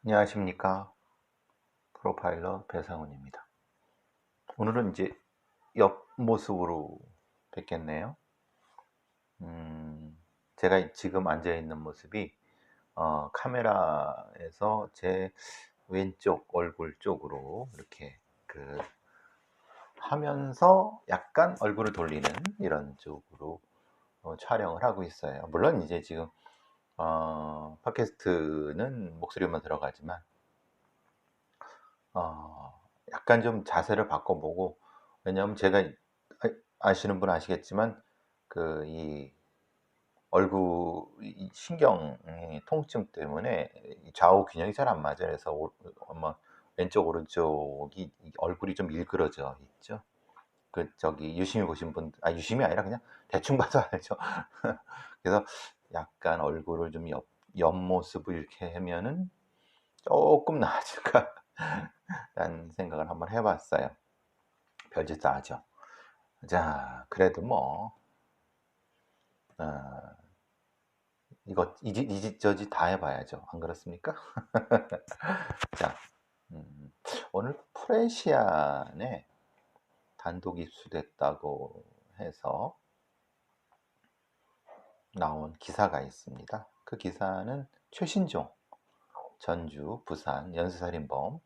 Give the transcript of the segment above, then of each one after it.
안녕하십니까. 프로파일러 배상훈입니다. 오늘은 이제 옆모습으로 뵙겠네요. 음, 제가 지금 앉아 있는 모습이 카메라에서 제 왼쪽 얼굴 쪽으로 이렇게 그 하면서 약간 얼굴을 돌리는 이런 쪽으로 촬영을 하고 있어요. 물론 이제 지금 팟캐스트는 목소리만 들어가지만 약간 좀 자세를 바꿔보고, 왜냐하면 제가 아시는 분 아시겠지만 이 얼굴 이 신경 통증 때문에 이 좌우 균형이 잘 안 맞아요. 그래서 아마 왼쪽 오른쪽이 얼굴이 좀 일그러져 있죠. 그 저기 유심히 보신 분, 유심이 아니라 그냥 대충 봐도 알죠. 그래서 약간 얼굴을 좀 옆모습을 이렇게 하면은 조금 나아질까 라는 생각을 한번 해봤어요. 별짓 다 하죠. 자, 그래도 뭐 어, 이짓 저짓 다 해봐야죠. 안 그렇습니까? 자, 음, 오늘 프레시안에 단독 입수됐다고 해서 나온 기사가 있습니다. 그 기사는 최신종, 전주, 부산 연쇄살인범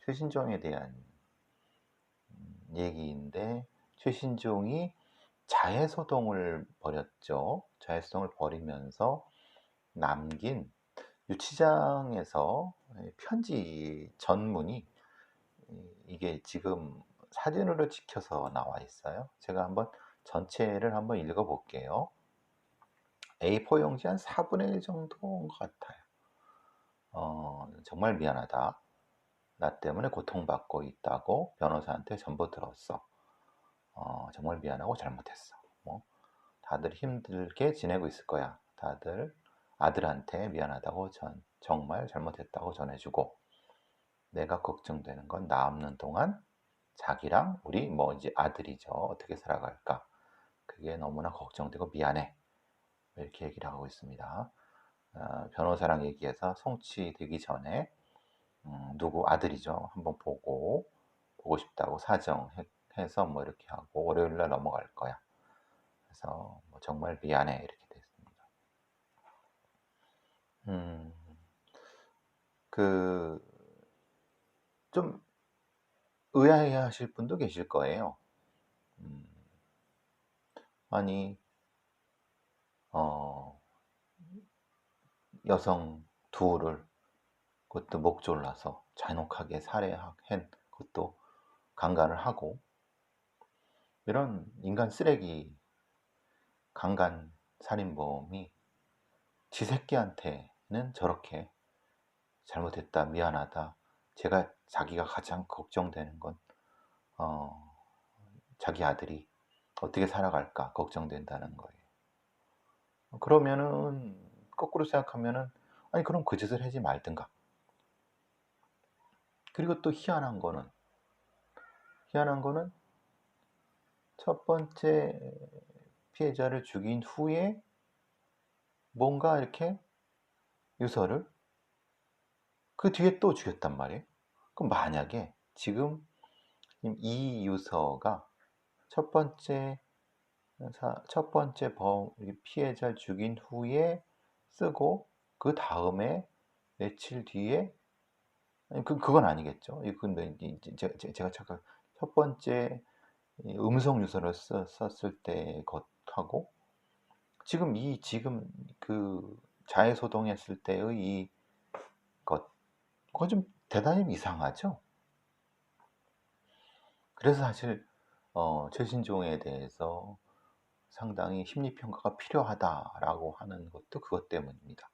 최신종에 대한 얘기인데, 최신종이 자해소동을 벌였죠. 자해소동을 벌이면서 남긴 유치장에서 편지 전문이, 이게 지금 사진으로 찍혀서 나와 있어요. 제가 한번 전체를 한번 읽어 볼게요. A4 용지 한 4분의 1 정도 온 것 같아요. 정말 미안하다. 나 때문에 고통받고 있다고 변호사한테 전부 들었어. 정말 미안하고 잘못했어. 뭐 다들 힘들게 지내고 있을 거야. 다들 아들한테 미안하다고 정말 잘못했다고 전해주고, 내가 걱정되는 건 나 없는 동안 자기랑 우리 뭐 이제 아들이죠. 어떻게 살아갈까? 그게 너무나 걱정되고 미안해. 이렇게 얘기를 하고 있습니다. 변호사랑 얘기해서 송치되기 전에 누구 아들이죠. 한번 보고 싶다고 사정해서 뭐 이렇게 하고 월요일 날 넘어갈 거야. 그래서 뭐 정말 미안해 이렇게 됐습니다. 음, 그 좀 의아해하실 분도 계실 거예요. 음, 아니 어, 여성 둘을, 그것도 목 졸라서 잔혹하게 살해한 것도 강간을 하고, 이런 인간 쓰레기 강간 살인범이 지 새끼한테는 저렇게 잘못했다, 미안하다. 자기가 가장 걱정되는 건 어, 자기 아들이 어떻게 살아갈까 걱정된다는 거예요. 그러면은 거꾸로 생각하면은, 아니 그럼 그 짓을 하지 말든가. 그리고 또 희한한 거는 첫 번째 피해자를 죽인 후에 뭔가 이렇게 유서를 그 뒤에 또 죽였단 말이에요. 그럼 만약에 지금 이 유서가 첫 번째 피해자를 죽인 후에 쓰고, 그 다음에 며칠 뒤에, 아니, 그건 아니겠죠. 근데 제가 잠깐 첫 번째 음성 유서를 썼을 때 것하고 지금 그 자해 소동했을 때의 이 것, 그거 좀 대단히 이상하죠. 그래서 사실 최신종에 대해서 상당히 심리 평가가 필요하다라고 하는 것도 그것 때문입니다.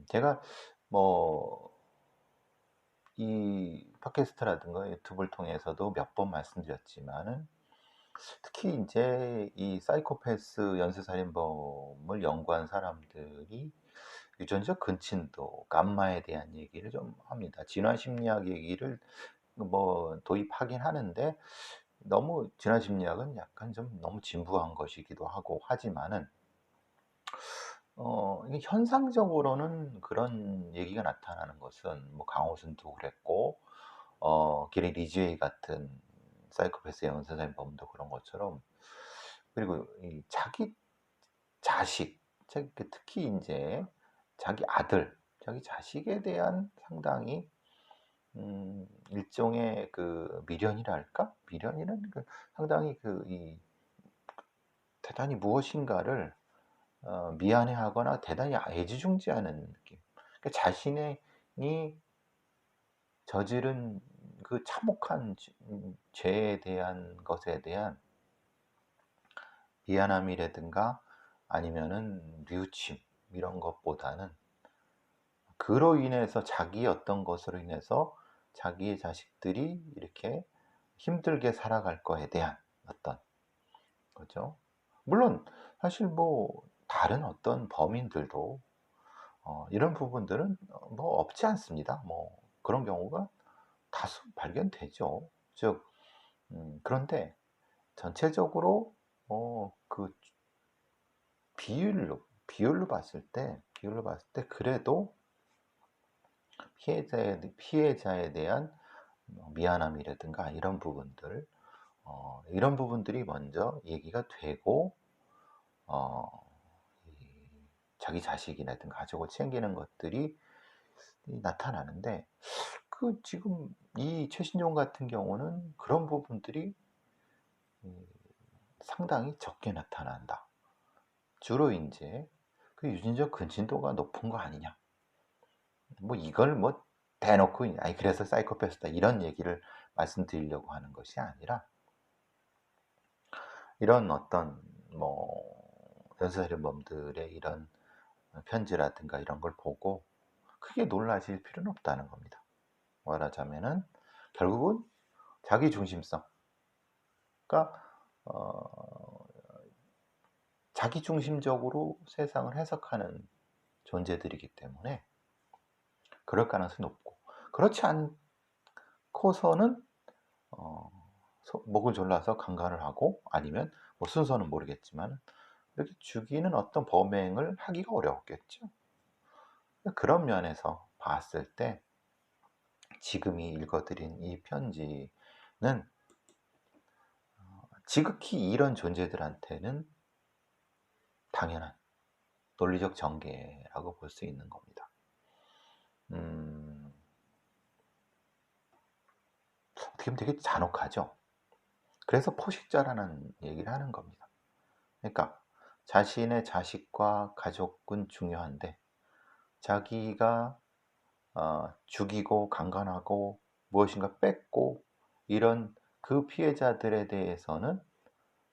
제가 뭐 이 팟캐스트라든가 유튜브를 통해서도 몇 번 말씀드렸지만은, 특히 이제 이 사이코패스 연쇄살인범을 연구한 사람들이 유전적 근친도, 감마에 대한 얘기를 좀 합니다. 진화심리학 얘기를 뭐 도입하긴 하는데, 너무 진화심리학은 약간 좀 너무 진부한 것이기도 하고 하지만은 이게 현상적으로는 그런 얘기가 나타나는 것은 뭐 강호순도 그랬고 게리 리지웨이 같은 사이코패스의 연쇄살인범도 그런 것처럼, 그리고 이 자기 자식, 특히 인제 자기 아들, 자기 자식에 대한 상당히 일종의 그 미련이랄까? 미련이라는 그 상당히 이 대단히 무엇인가를 미안해하거나 대단히 애지중지하는 느낌. 그러니까 자신의 이 저지른 그 참혹한 죄에 대한 것에 대한 미안함이라든가 아니면은 뉘우침, 이런 것보다는 그로 인해서 자기의 어떤 것으로 인해서 자기의 자식들이 이렇게 힘들게 살아갈 거에 대한 어떤 거죠. 물론 사실 뭐 다른 어떤 범인들도 이런 부분들은 뭐 없지 않습니다. 뭐 그런 경우가 다수 발견되죠. 즉 그런데 전체적으로 그 비율로 봤을 때 그래도 피해자에 대한 미안함이라든가 이런 부분들이 먼저 얘기가 되고 어 이 자기 자식이라든가 가족을 챙기는 것들이 나타나는데, 지금 이 최신종 같은 경우는 그런 부분들이 음 상당히 적게 나타난다. 주로 인제 그 유전적 근친도가 높은 거 아니냐. 뭐 이걸 뭐 대놓고 "아이 그래서 사이코패스다." 이런 얘기를 말씀드리려고 하는 것이 아니라, 이런 어떤 뭐 연쇄살인범들의 이런 편지라든가 이런 걸 보고 크게 놀라실 필요는 없다는 겁니다. 말하자면은 결국은 자기 중심성, 그러니까 어 자기 중심적으로 세상을 해석하는 존재들이기 때문에 그럴 가능성이 높고, 그렇지 않고서는 어 목을 졸라서 강간을 하고, 아니면 뭐 순서는 모르겠지만 이렇게 죽이는 어떤 범행을 하기가 어려웠겠죠. 그런 면에서 봤을 때 지금이 읽어 드린 이 편지는 지극히 이런 존재들한테는 당연한 논리적 전개라고 볼 수 있는 겁니다. 음 어떻게 보면 되게 잔혹하죠. 그래서 포식자라는 얘기를 하는 겁니다. 그러니까 자신의 자식과 가족은 중요한데 자기가 죽이고 강간하고 무엇인가 뺏고 이런 그 피해자들에 대해서는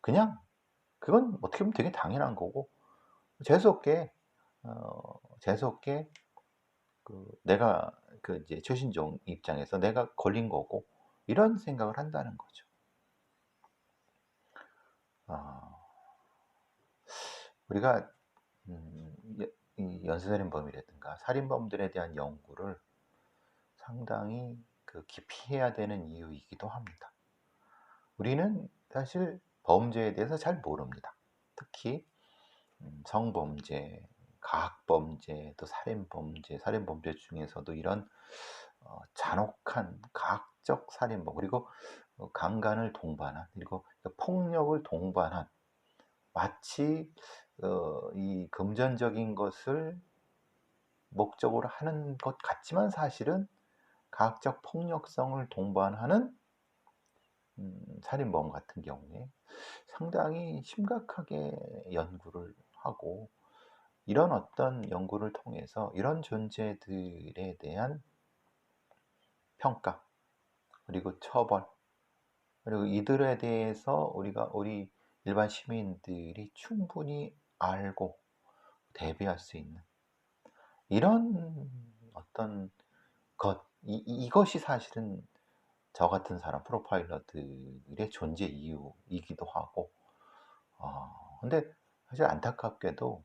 그냥 그건 어떻게 보면 되게 당연한 거고, 재수없게 재수없게 내가 이제 최신종 입장에서 내가 걸린 거고, 이런 생각을 한다는 거죠. 아 우리가 이 연쇄살인범이라든가 살인범들에 대한 연구를 상당히 깊이 해야 되는 이유이기도 합니다. 우리는 사실 범죄에 대해서 잘 모릅니다. 특히 성범죄, 가학범죄, 또 살인범죄 중에서도 이런 잔혹한 가학적 살인범, 그리고 강간을 동반한, 그리고 폭력을 동반한, 마치 이 금전적인 것을 목적으로 하는 것 같지만 사실은 가학적 폭력성을 동반하는 살인범 같은 경우에 상당히 심각하게 연구를 하고, 이런 어떤 연구를 통해서 이런 존재들에 대한 평가, 그리고 처벌, 그리고 이들에 대해서 우리 일반 시민들이 충분히 알고 대비할 수 있는 이런 어떤 이것이 사실은 저 같은 사람 프로파일러들의 존재 이유이기도 하고, 근데 사실 안타깝게도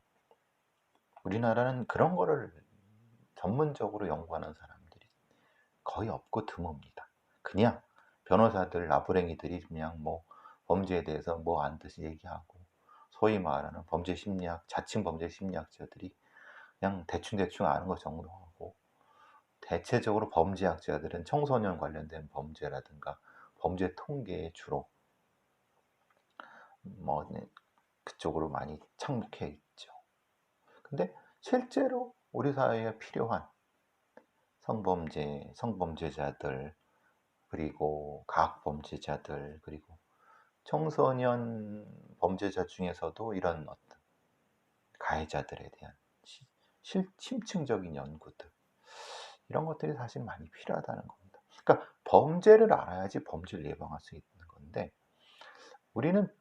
우리나라는 그런 거를 전문적으로 연구하는 사람들이 거의 없고 드뭅니다. 그냥 변호사들 나부랭이들이 그냥 뭐 범죄에 대해서 뭐 안 듯이 얘기하고, 소위 말하는 범죄 심리학, 자칭 범죄 심리학자들이 그냥 대충대충 아는 것 정도 하고, 대체적으로 범죄학자들은 청소년 관련된 범죄라든가 범죄 통계에 주로 뭐 그쪽으로 많이 착목해 있죠. 근데 실제로 우리 사회에 필요한 성범죄자들, 그리고 가학범죄자들, 그리고 청소년 범죄자 중에서도 이런 어떤 가해자들에 대한 심층적인 연구들, 이런 것들이 사실 많이 필요하다는 겁니다. 그러니까 범죄를 알아야지 범죄를 예방할 수 있는 건데, 우리는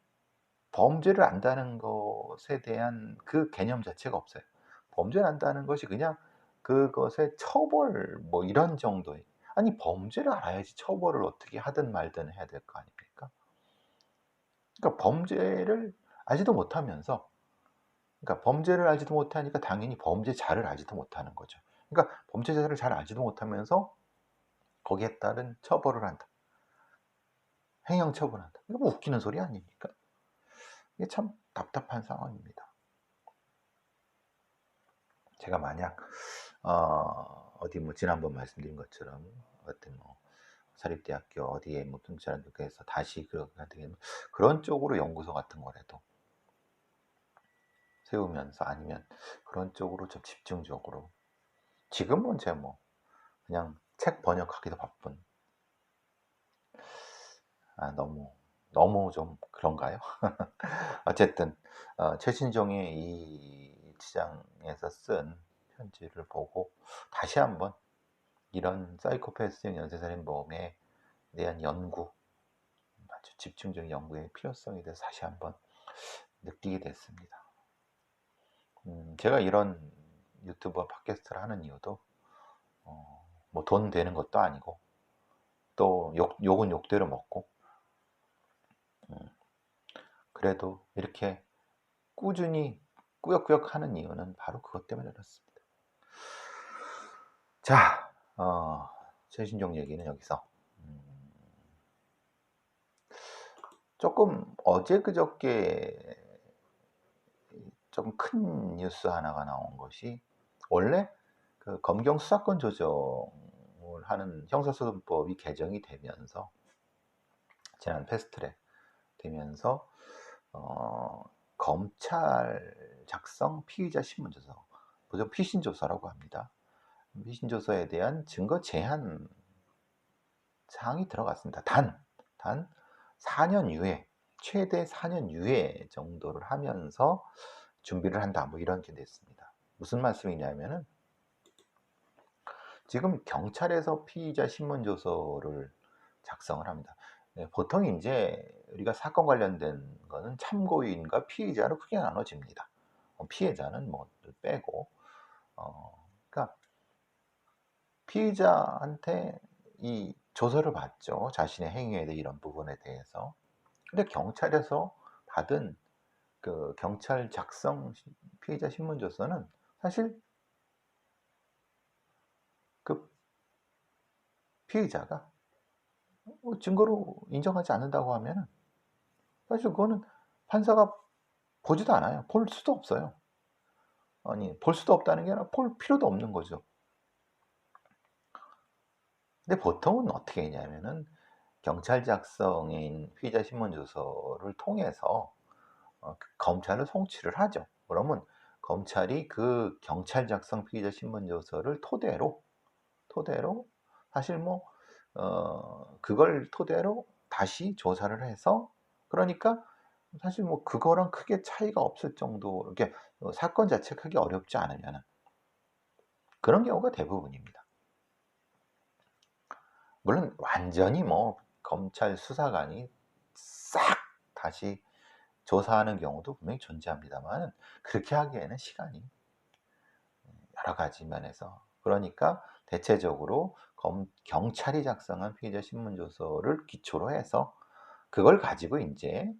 범죄를 안다는 것에 대한 그 개념 자체가 없어요. 범죄를 안다는 것이 그냥 그것의 처벌 뭐 이런 정도의, 아니 범죄를 알아야지 처벌을 어떻게 하든 말든 해야 될 거 아닙니까? 그러니까 범죄를 알지도 못하면서, 그러니까 범죄를 알지도 못하니까 당연히 범죄자를 알지도 못하는 거죠. 그러니까 범죄자를 잘 알지도 못하면서 거기에 따른 처벌을 한다. 행형 처벌한다. 이거 뭐 웃기는 소리 아닙니까? 이게 참 답답한 상황입니다. 제가 만약 어디 뭐 지난번 말씀드린 것처럼 어떤 뭐 사립대학교 어디에 뭐 경찰학교에서 다시 그렇게 되면 그런 쪽으로 연구소 같은 거라도 세우면서, 아니면 그런 쪽으로 좀 집중적으로, 지금은 제 뭐 그냥 책 번역하기도 바쁜, 너무 좀 그런가요? 어쨌든 최신종의 이 지장에서 쓴 편지를 보고 다시 한번 이런 사이코패스형 연쇄살인범에 대한 연구, 아주 집중적인 연구의 필요성에 대해서 다시 한번 느끼게 됐습니다. 제가 이런 유튜버 팟캐스트를 하는 이유도 뭐 돈 되는 것도 아니고, 또 욕은 욕대로 먹고, 그래도 이렇게 꾸준히 꾸역꾸역 하는 이유는 바로 그것 때문에 그렇습니다. 자, 최신종 얘기는 여기서 조금 어제 그저께 조금 큰 뉴스 하나가 나온 것이, 원래 그 검경 수사권 조정을 하는 형사소송법이 개정이 되면서, 지난 패스트트랙 되면서 검찰 작성 피의자 신문조서, 보통 피신조서라고 합니다. 피신조서에 대한 증거 제한 사항이 들어갔습니다. 단 4년 유예, 최대 4년 유예 정도를 하면서 준비를 한다, 뭐 이런 게 됐습니다. 무슨 말씀이냐면은, 지금 경찰에서 피의자 신문조서를 작성을 합니다. 보통 이제 우리가 사건 관련된 거는 참고인과 피의자로 크게 나눠집니다. 피해자는 뭐 빼고, 그러니까 피의자한테 이 조서를 받죠. 자신의 행위에 대해 이런 부분에 대해서. 근데 경찰에서 받은 그 경찰 작성 피의자 신문조서는 사실 그 피의자가 증거로 인정하지 않는다고 하면은, 사실 그거는 판사가 보지도 않아요. 볼 수도 없어요. 아니, 볼 수도 없다는 게 아니라 볼 필요도 없는 거죠. 근데 보통은 어떻게 했냐면은, 경찰 작성인 피의자 신문조서를 통해서 검찰을 송치를 하죠. 그러면 검찰이 그 경찰 작성 피의자 신문조서를 토대로 사실 뭐 그걸 토대로 다시 조사를 해서, 그러니까 사실 뭐 그거랑 크게 차이가 없을 정도, 이렇게 사건 자체가 크게 어렵지 않으면 그런 경우가 대부분입니다. 물론 완전히 뭐 검찰 수사관이 싹 다시 조사하는 경우도 분명히 존재합니다만, 그렇게 하기에는 시간이 여러 가지 면에서, 그러니까 대체적으로 경찰이 작성한 피의자 신문조서를 기초로 해서 그걸 가지고 이제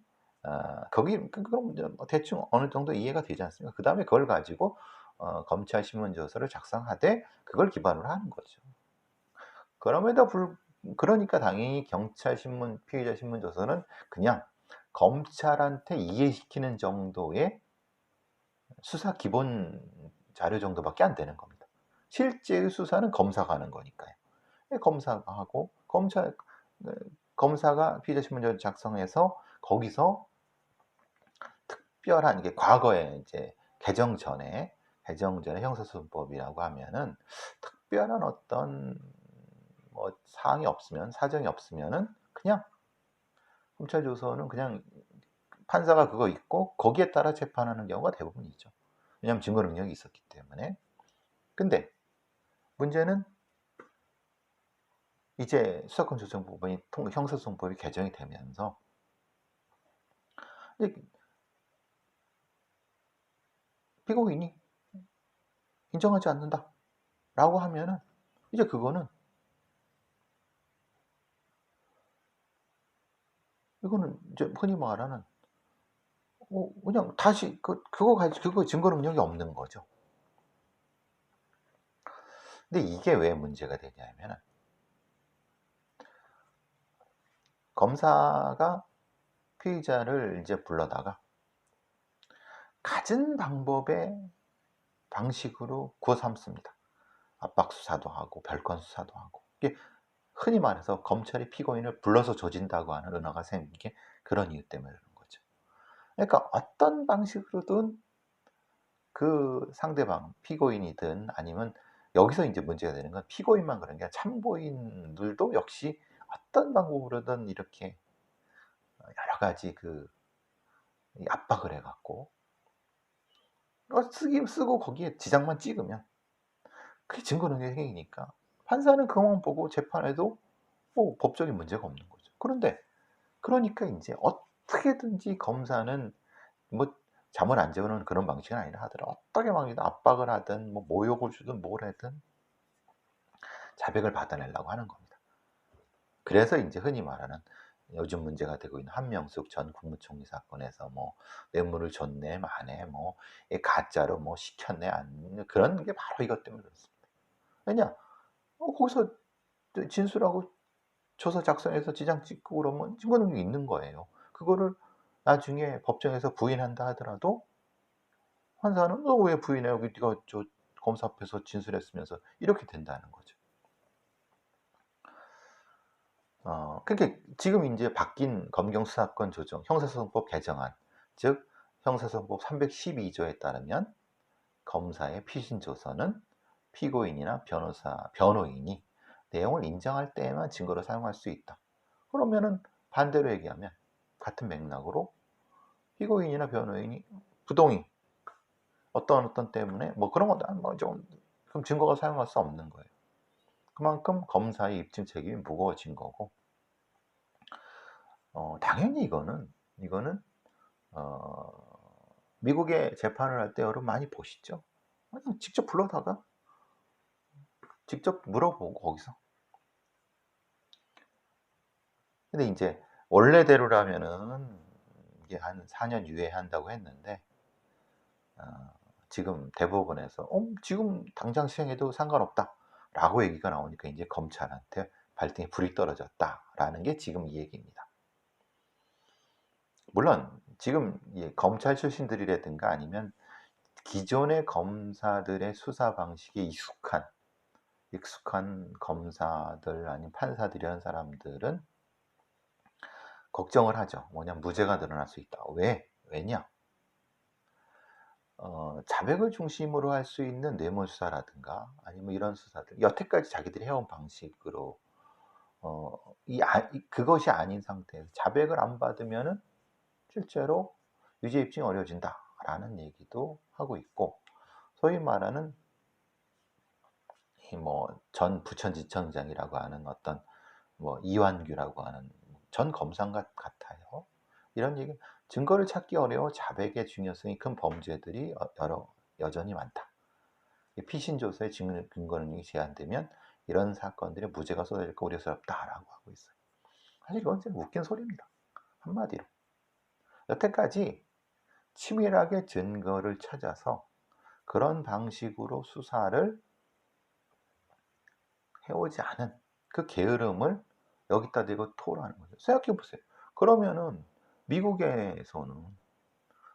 거기 그럼 이제 뭐 대충 어느 정도 이해가 되지 않습니까? 그 다음에 그걸 가지고 검찰 신문조서를 작성하되 그걸 기반으로 하는 거죠. 그러니까 당연히 경찰 신문 피의자 신문조서는 그냥 검찰한테 이해시키는 정도의 수사 기본적인 자료 정도밖에 안 되는 겁니다. 실제의 수사는 검사가 하는 거니까요. 검사가 하고 검사가 피의자신문서를 작성해서 거기서 특별한 게 과거에 이제 개정 전에 형사소송법이라고 하면은 특별한 어떤 뭐 사항이 없으면 사정이 없으면은 그냥 검찰 조서는 그냥 판사가 그거 읽고 거기에 따라 재판하는 경우가 대부분이죠. 왜냐하면 증거 능력이 있었기 때문에. 근데 문제는 이제 수사권 조정법이 형사소송법이 개정이 되면서 피고인이 인정하지 않는다라고 하면은 이제 그거는 이거는 이제 흔히 말하는 그냥 다시 그거 증거 능력이 없는 거죠. 근데 이게 왜 문제가 되냐면은 검사가 피의자를 이제 불러다가 갖은 방식으로 구워 삼습니다. 압박 수사도 하고 별건 수사도 하고. 이게 흔히 말해서 검찰이 피고인을 불러서 조진다고 하는 은화가 생긴 게 그런 이유 때문에 그런 거죠. 그러니까 어떤 방식으로든 그 상대방 피고인이든 아니면 여기서 이제 문제가 되는 건 피고인만 그런 게 아니라 참고인들도 역시 어떤 방법으로든 이렇게 여러 가지 압박을 해갖고 쓰고 거기에 지장만 찍으면 그게 증거능력 행위니까 판사는 그것만 보고 재판에도 뭐 법적인 문제가 없는 거죠. 그런데 그러니까 이제 어떻게든지 검사는 뭐 잠을 안 재우는 그런 방식은 아니라 하더라도 어떻게 막이든 압박을 하든 뭐 모욕을 주든 뭘 하든 자백을 받아내려고 하는 겁니다. 그래서 이제 흔히 말하는 요즘 문제가 되고 있는 한명숙 전 국무총리 사건에서 뭐 뇌물을 줬네 마네 뭐 가짜로 뭐 시켰네 안 그런 게 바로 이것 때문에 그렇습니다. 왜냐 거기서 진술하고 조서 작성해서 지장 찍고 그러면 증거 능력이 있는 거예요. 그거를 나중에 법정에서 부인한다 하더라도 판사는 "너 왜 부인해? 여기 네가 저 검사 앞에서 진술했으면서." 이렇게 된다는 거죠. 그러니까 지금 인제 바뀐 검경 수사권 조정 형사소송법 개정안 즉 형사소송법 312 조에 따르면 검사의 피신 조서는 피고인이나 변호인이 내용을 인정할 때에만 증거로 사용할 수 있다. 그러면은 반대로 얘기하면 같은 맥락으로 피고인이나 변호인이 부동의 어떤 때문에 뭐 그런 것도 뭐 좀 그럼 증거가 사용할 수 없는 거예요. 그만큼 검사의 입증 책임이 무거워진 거고 당연히 이거는 어 미국의 재판을 할 때 여러분 많이 보시죠. 그냥 직접 불러다가 직접 물어보고 거기서. 근데 인제 원래대로라면은 이게 한 4년 유예한다고 했는데 어 지금 대법원에서 지금 당장 시행해도 상관없다."라고 얘기가 나오니까 인제 검찰한테 발등에 불이 떨어졌다라는 게 지금 이 얘기입니다. 물론 지금 이 검찰 출신들이라든가 아니면 기존의 검사들의 수사 방식에 익숙한 검사들 아니면 판사들이 한 사람들은 걱정을 하죠. 뭐냐면 무죄가 늘어날 수 있다. 왜냐? 자백을 중심으로 할 수 있는 뇌물 수사라든가 아니면 이런 수사들 여태까지 자기들이 해온 방식으로 어 그것이 아닌 상태에서 자백을 안 받으면은 실제로 유죄 입증이 어려워진다라는 얘기도 하고 있고 소위 말하는 이 뭐 전 부천지청장이라고 하는 어떤 뭐 이완규라고 하는 전 검사 같아요. 이런 얘기 증거를 찾기 어려워 자백의 중요성이 큰 범죄들이 여전히 많다. 피신 조서의 근거 능력이 제한되면 이런 사건들의 무죄가 쏟아질까 우려스럽다라고 하고 있어요. 사실 이건 좀 웃긴 소리입니다. 한마디로. 여태까지 치밀하게 증거를 찾아서 그런 방식으로 수사를 해오지 않은 그 게으름을 여기다 대고 토로하는 거죠. 생각해 보세요. 그러면은 미국에서는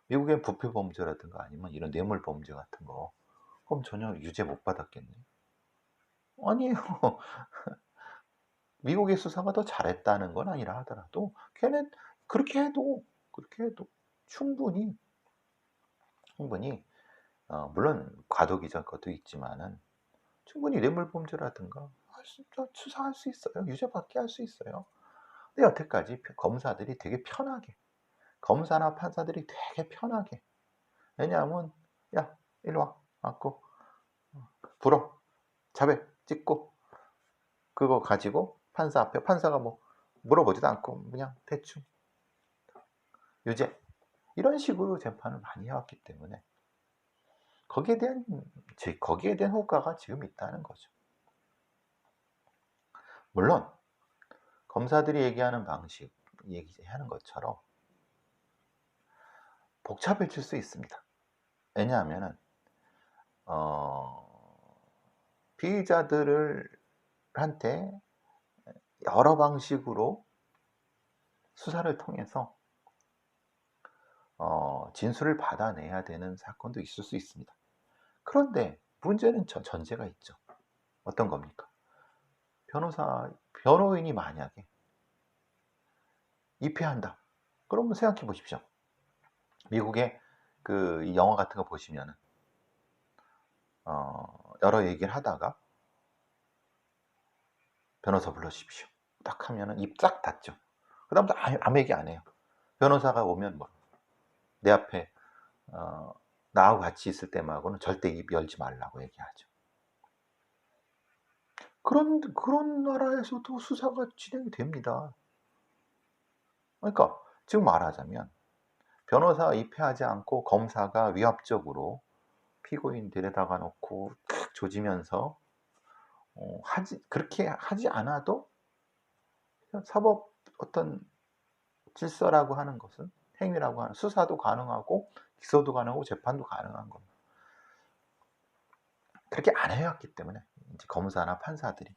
미국의 부패 범죄라든가 아니면 이런 뇌물 범죄 같은 거 그럼 전혀 유죄 못 받았겠네. 아니에요. 미국의 수사가 더 잘했다는 건 아니라 하더라도 걔는 그렇게 해도 충분히, 충분히 물론 과도기적 것도 있지만은 충분히 뇌물범죄라든가 수사할 수 있어요. 유죄받게 할 수 있어요. 근데 여태까지 검사들이 되게 편하게, 검사나 판사들이 되게 편하게, 왜냐하면 야 일로 와 갖고 불어 자백 찍고 그거 가지고 판사 앞에, 판사가 뭐 물어보지도 않고 그냥 대충 유죄, 이런 식으로 재판을 많이 해왔기 때문에 거기에 대한 거기에 대한 효과가 지금 있다는 거죠. 물론 검사들이 얘기하는 방식, 얘기하는 것처럼 복잡해질 수 있습니다. 왜냐하면은 피의자들을 한테 여러 방식으로 수사를 통해서 진술을 받아내야 되는 사건도 있을 수 있습니다. 그런데 문제는 전제가 있죠. 어떤 겁니까? 변호인이 만약에 입회한다. 그러면 생각해 보십시오. 미국의 그 영화 같은 거 보시면은 여러 얘기를 하다가 변호사 불러주십시오. 딱 하면은 입 싹 닫죠. 그다음부터 아무 얘기 안 해요. 변호사가 오면 뭐 내 앞에 나하고 같이 있을 때만하고는 절대 입 열지 말라고 얘기하죠. 그런 나라에서도 수사가 진행이 됩니다. 그러니까 지금 말하자면 변호사가 입회하지 않고 검사가 위압적으로 피고인 데려다가 놓고 탁 조지면서 그렇게 하지 않아도 사법 어떤 질서라고 하는 것은, 행위라고 하는, 수사도 가능하고 기소도 가능하고 재판도 가능한 겁니다. 그렇게 안 해왔기 때문에 이제 검사나 판사들이,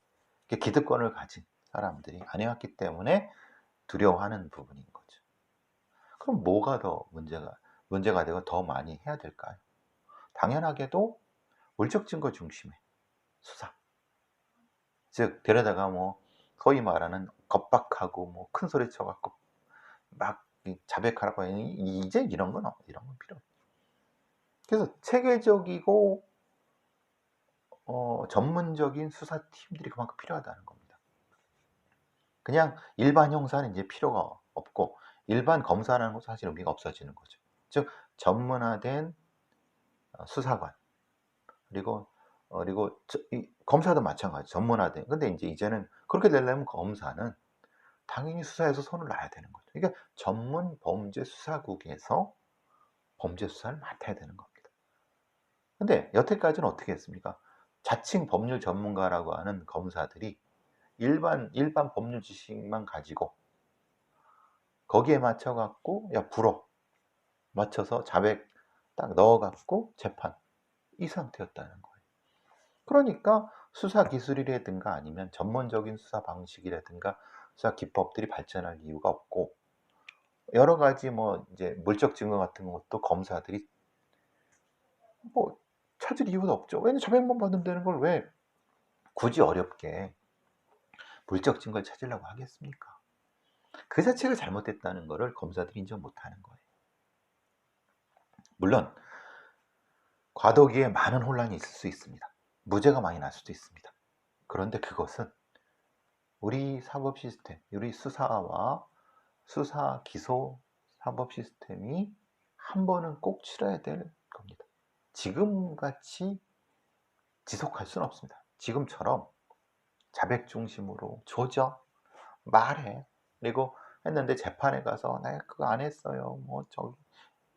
기득권을 가진 사람들이 안 해왔기 때문에 두려워하는 부분인 거죠. 그럼 뭐가 더 문제가 되고 더 많이 해야 될까요? 당연하게도 물적 증거 중심의 수사. 즉 데려다가 뭐 소위 말하는 겁박하고 뭐 큰 소리 쳐갖고 막 자백하라고 하니 이제 이런 건 필요 없어요. 그래서 체계적이고 전문적인 수사팀들이 그만큼 필요하다는 겁니다. 그냥 일반 형사는 이제 필요가 없고 일반 검사라는 것은 사실 의미가 없어지는 거죠. 즉 전문화된 수사관, 그리고 검사도 마찬가지 전문화된. 근데 이제는 그렇게 되려면 검사는 당연히 수사에서 손을 놔야 되는 거죠. 그러니까 전문 범죄 수사국에서 범죄 수사를 맡아야 되는 겁니다. 근데 여태까지는 어떻게 했습니까? 자칭 법률 전문가라고 하는 검사들이 일반 법률 지식만 가지고 거기에 맞춰 갖고 야 불어 맞춰서 자백 딱 넣어 갖고 재판, 이 상태였다는 거예요. 그러니까 수사 기술이라든가 아니면 전문적인 수사 방식이라든가 수사 기법들이 발전할 이유가 없고, 여러 가지 뭐 이제 물적 증거 같은 것도 검사들이 뭐 찾을 이유도 없죠. 왜냐면 자백만 받으면 되는 걸 왜 굳이 어렵게 물적 증거를 찾으려고 하겠습니까? 그 자체가 잘못됐다는 것을 검사들이 인정 못하는 거예요. 물론 과도기에 많은 혼란이 있을 수 있습니다. 무죄가 많이 날 수도 있습니다. 그런데 그것은 우리 사법 시스템, 우리 수사와 수사 기소 사법 시스템이 한 번은 꼭 치러야 될 겁니다. 지금같이 지속할 수는 없습니다. 지금처럼 자백 중심으로 조져, 말해, 그리고 했는데 재판에 가서 내가 그거 안 했어요. 뭐 저기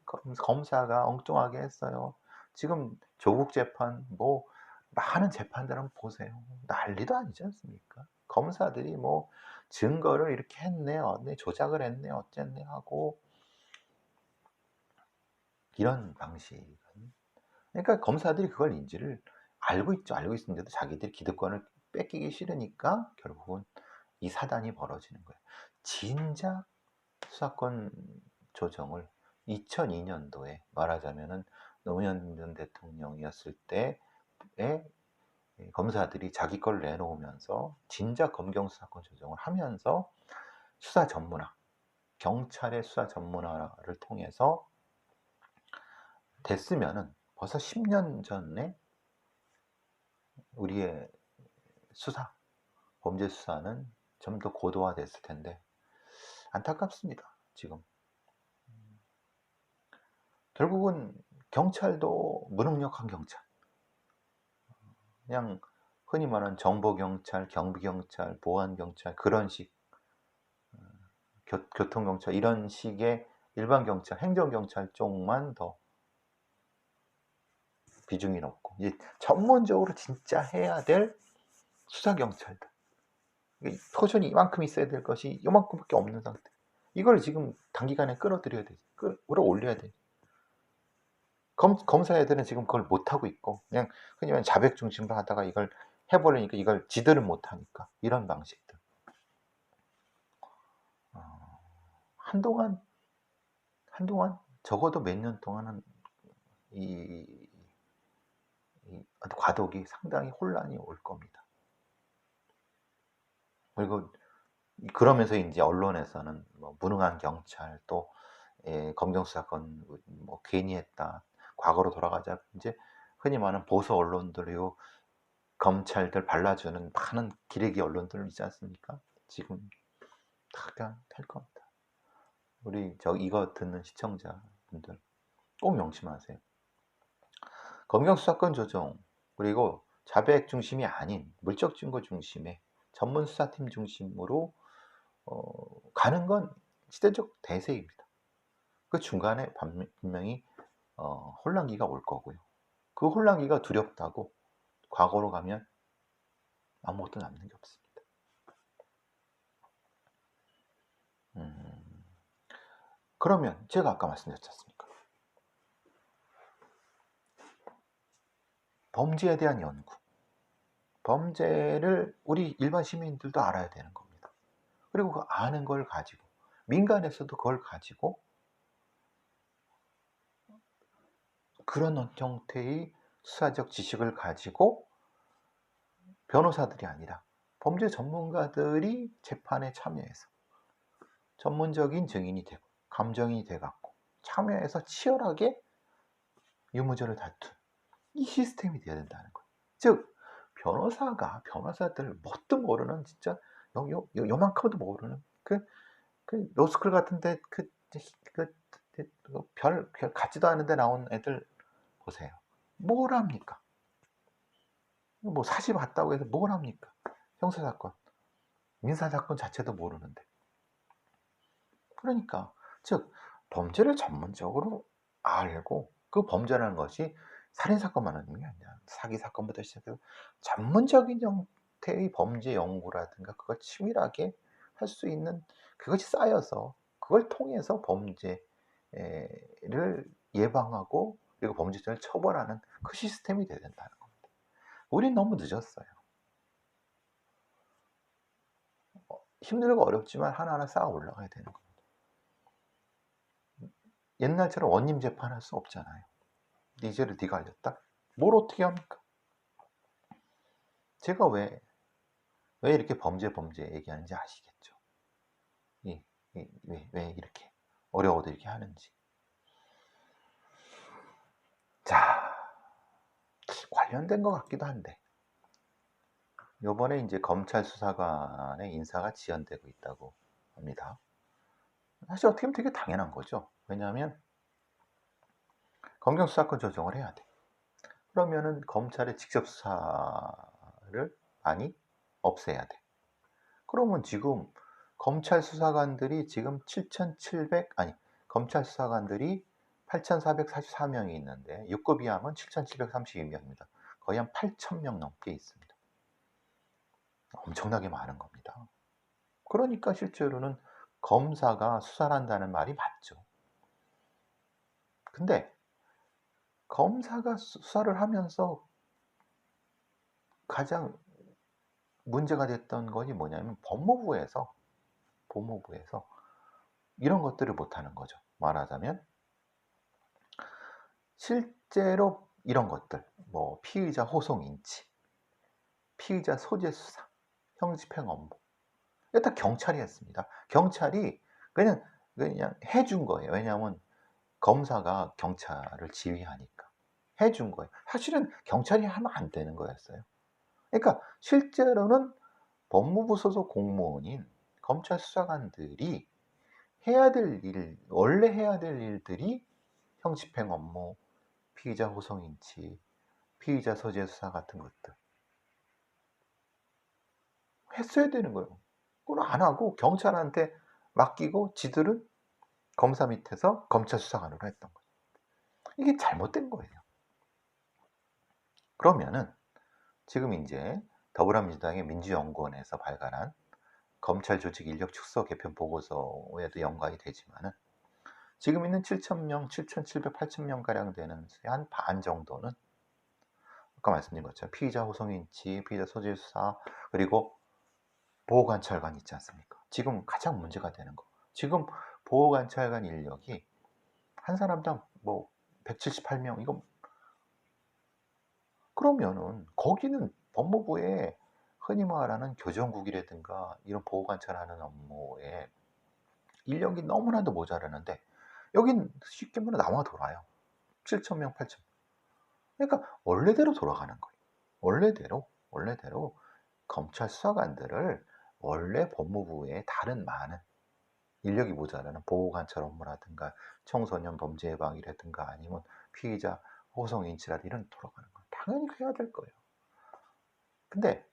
검사가 엉뚱하게 했어요. 지금 조국 재판 뭐 많은 재판들 한번 보세요. 난리도 아니지 않습니까? 검사들이 뭐 증거를 이렇게 했네, 조작을 했네, 어쨌네 하고 이런 방식은, 그러니까 검사들이 그걸 인지를 알고 있죠. 알고 있는데도 자기들이 기득권을 뺏기기 싫으니까 결국은 이 사단이 벌어지는 거예요. 진작 수사권 조정을 2002년도에 말하자면은 노무현 전 대통령이었을 때에 검사들이 자기 걸 내놓으면서 진작 검경수사권 조정을 하면서 수사 전문화, 경찰의 수사 전문화를 통해서 됐으면은 벌써 10년 전에 우리의 수사, 범죄 수사는 좀 더 고도화됐을 텐데 안타깝습니다. 지금 결국은 경찰도 무능력한 경찰, 그냥 흔히 말하는 정보경찰, 경비경찰, 보안경찰 그런 식, 교통경찰 이런 식의 일반 경찰, 행정경찰 쪽만 더 비중이 높고, 이제 전문적으로 진짜 해야 될 수사경찰들, 표준이 이만큼 있어야 될 것이 이만큼밖에 없는 상태. 이걸 지금 단기간에 끌어들여야 돼. 끌어올려야 돼. 검사 애들은 지금 그걸 못하고 있고, 그냥 흔히 말하는 자백 중심으로 하다가 이걸 해버리니까 이걸 지들은 못하니까, 이런 방식들. 한동안 적어도 몇 년 동안은 이 과도기 상당히 혼란이 올 겁니다. 그리고 그러면서 이제 언론에서는 뭐 무능한 경찰, 또 검경 수사권 뭐 괜히 했다, 과거로 돌아가자, 이제 흔히 말하는 보수 언론들이요, 검찰들 발라주는 많은 기레기 언론들 있지 않습니까? 지금 다 그냥 할 겁니다. 우리 이거 듣는 시청자분들 꼭 명심하세요. 검경 수사권 조정, 그리고 자백 중심이 아닌 물적 증거 중심의 전문 수사팀 중심으로 가는 건 시대적 대세입니다. 그 중간에 분명히 혼란기가 올 거고요. 그 혼란기가 두렵다고 과거로 가면 아무것도 남는 게 없습니다. 그러면 제가 아까 말씀드렸지 않습니까? 범죄에 대한 연구, 범죄를 우리 일반 시민들도 알아야 되는 겁니다. 그리고 그 아는 걸 가지고, 민간에서도 그걸 가지고 그런 형태의 수사적 지식을 가지고 변호사들이 아니라 범죄 전문가들이 재판에 참여해서 전문적인 증인이 되고 감정인이 돼갖고 참여해서 치열하게 유무죄를 다툰 이 시스템이 돼야 된다는 거예요. 즉 변호사들 뭣도 모르는, 진짜 요만큼도 모르는 그 로스쿨 같은데 별 같지도 않은데 나온 애들 보세요. 뭘 합니까? 뭐 사실 봤다고 해서 뭘 합니까? 형사사건, 민사사건 자체도 모르는데. 그러니까 즉 범죄를 전문적으로 알고, 그 범죄라는 것이 살인사건만 하는 게 아니라 사기사건부터 시작해서 전문적인 형태의 범죄 연구라든가 그걸 치밀하게 할 수 있는, 그것이 쌓여서 그걸 통해서 범죄를 예방하고 그리고 범죄자를 처벌하는 그 시스템이 돼야 된다는 겁니다. 우린 너무 늦었어요. 힘들고 어렵지만 하나하나 쌓아 올라가야 되는 겁니다. 옛날처럼 원님 재판할 수 없잖아요. 네 죄를 네가 알렸다? 뭘 어떻게 합니까? 제가 왜 이렇게 범죄 얘기하는지 아시겠죠? 왜 이렇게 어려워도 이렇게 하는지. 자, 관련된 것 같기도 한데, 요번에 이제 검찰 수사관의 인사가 지연되고 있다고 합니다. 사실 어떻게 보면 되게 당연한 거죠. 왜냐하면 검경 수사권 조정을 해야 돼. 그러면은 검찰의 직접 수사를 없애야 돼. 그러면 지금 검찰 수사관들이 지금 검찰 수사관들이 8,444명이 있는데 6급 이하면 7,732명입니다. 거의 한 8,000명 넘게 있습니다. 엄청나게 많은 겁니다. 그러니까 실제로는 검사가 수사를 한다는 말이 맞죠. 근데 검사가 수사를 하면서 가장 문제가 됐던 것이 뭐냐면 법무부에서 이런 것들을 못하는 거죠. 말하자면 실제로 이런 것들, 뭐 피의자 호송 인치, 피의자 소재 수사, 형집행 업무, 이거 다 경찰이 했습니다. 경찰이 그냥 해준 거예요. 왜냐하면 검사가 경찰을 지휘하니까 해준 거예요. 사실은 경찰이 하면 안 되는 거였어요. 그러니까 실제로는 법무부 소속 공무원인 검찰 수사관들이 해야 될 일, 원래 해야 될 일들이 형집행 업무, 피의자 호송 인치, 피의자 소재 수사 같은 것들 했어야 되는 거예요. 그걸 안 하고 경찰한테 맡기고 지들은 검사 밑에서 검찰 수사관으로 했던 거예요. 이게 잘못된 거예요. 그러면은 지금 인제 더불어민주당의 민주연구원에서 발간한 검찰 조직 인력 축소 개편 보고서에도 연관이 되지만은 지금 있는 7,000명, 7,700, 8,000명 가량 되는 한 반 정도는 아까 말씀드린 것처럼 피의자 호송 인치, 피의자 소재 수사, 그리고 보호관찰관 있지 않습니까? 지금 가장 문제가 되는 거. 지금 보호관찰관 인력이 한 사람당 뭐 178명, 이거 그러면은 거기는 법무부에 흔히 말하는 교정국이라든가 이런 보호관찰하는 업무에 인력이 너무나도 모자라는데 여긴 쉽게 말해 남아 돌아요. 7,000명, 8,000명. 그러니까 원래대로 돌아가는 거예요. 원래대로 검찰 수사관들을 원래 법무부의 다른 많은 인력이 모자라는 보호관찰 업무라든가 청소년 범죄 예방이라든가 아니면 피의자 호송 인치라든가 이런 데 돌아가는 거예요. 당연히 해야 될 거예요. 근데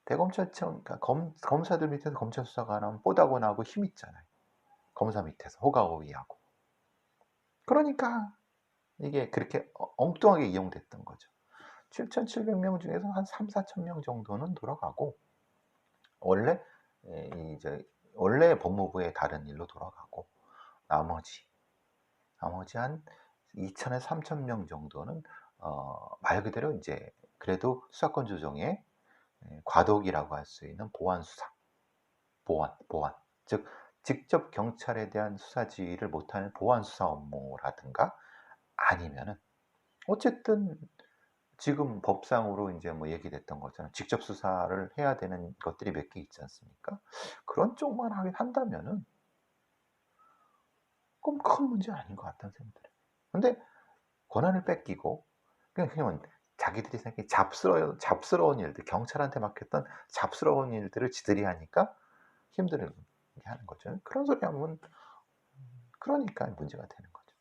대검찰청, 그러니까 검사들 밑에서 검찰 수사관 하면 뽀다고 나고 힘 있잖아요. 검사 밑에서 호가호위하고. 그러니까 이게 그렇게 엉뚱하게 이용됐던 거죠. 7,700명 중에서 한 3-4천 명 정도는 돌아가고 원래 이제 원래 법무부의 다른 일로 돌아가고 나머지 한 2,000에서 3천 명 정도는 말 그대로 이제 그래도 수사권 조정에 과도기라고 할 수 있는 보안 수사, 보안. 즉 직접 경찰에 대한 수사 지휘를 못하는 보안 수사 업무라든가 아니면은 어쨌든 지금 법상으로 인제 뭐 얘기됐던 것처럼 직접 수사를 해야 되는 것들이 몇 개 있지 않습니까? 그런 쪽만 하긴 한다면은 그건 큰 문제 아닌 것 같다는 생각이 들어요. 근데 권한을 뺏기고 그냥 자기들이 생각해 잡스러운 일들, 경찰한테 맡겼던 잡스러운 일들을 지들이 하니까 힘들게 하는 거죠. 그런 소리 하면 그러니까 문제가 되는 거죠.